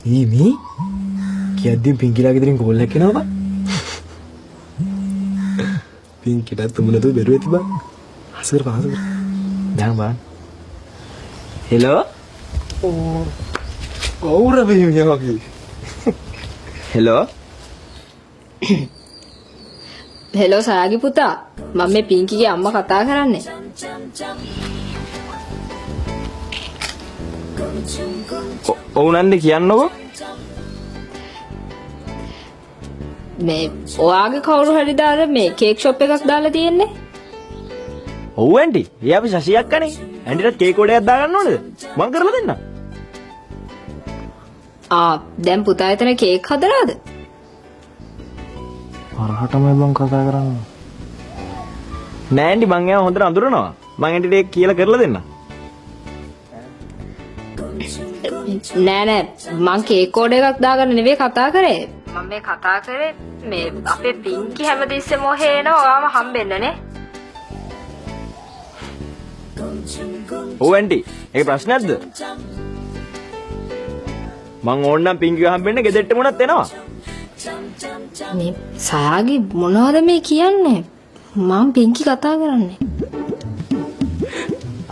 Ini kiadim pinggir lagi dari gol lagi kenapa? Pinggir dah temen tu baru itu bang. Hasir bang, hasir. Jangan bang. Hello? Oh, kau udah begini lagi. Hello? Hello සයාගේ පුතා මම මේ පිංකිගේ අම්මා කතා කරන්නේ ඔවුනන්ද කියන්නකො මේ ඔයාගේ කවුරු හරි දාලා මේ කේක් ෂොප් එකක් දාලා තියෙන්නේ ඔව් ඇන්ටි ඒ අපි ශෂියක් කනේ ඇන්ටිට කේක් ඔඩයක් දාගන්න ඕනද මං කරලා දෙන්නම් දැන් පුතා එතන කේක් හදලාද හරහටම බං කතා කරන්නේ නෑ ඇන්ටි මං එයා හොඳට අඳුරනවා මං ඇන්ටිට ඒක කියලා කරලා දෙන්නම් නෑ නෑ මං කේක් ඕඩර් එකක් දාගන්න නෙවෙයි කතා කරේ මම මේ කතා කරේ මේ අපේ පිංකි හැමතිස්සෙම ඔහෙ එනවා ඔයාම හම්බෙන්නනේ ඔව් ඇන්ටි ඒක ප්‍රශ්නයක්ද මං ඕන්නම් පිංකිව හම්බෙන්න ගෙදරට මොනත් එනවා මේ සයාගේ මොනවද මේ කියන්නේ මම පිංකි කතා කරන්නේ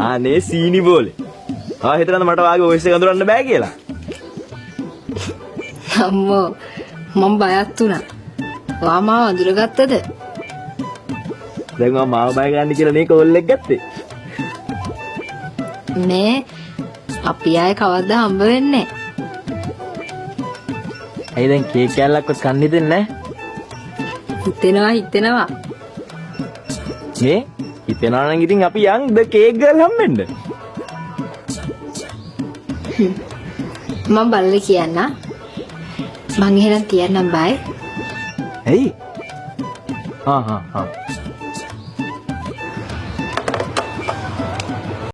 අනේ සීනි බෝලේ හිතනද මට වාගේ වොයිස් එක අඳුරන්න බෑ කියලා අම්මෝ මම බයත් වුණා ඔයා මාව අඳුරගත්තද දැන් මම මාව බය ගන්න කියලා නේ කෝල් එක ගත්තේ මේ අපි ආයේ කවද්ද හම්බ වෙන්නේ ඇයි දැන් කේක් කෑල්ලක්වත් කන්න හිතෙන්නේ හිතෙනවා නේ හිතෙනවා නම් ඉතින් අපි යන් ද කේක් ගල් හම්බෙන්න මම බලලා කියන්න මං එහෙනම් තියන්නම් බයි ඇයි හා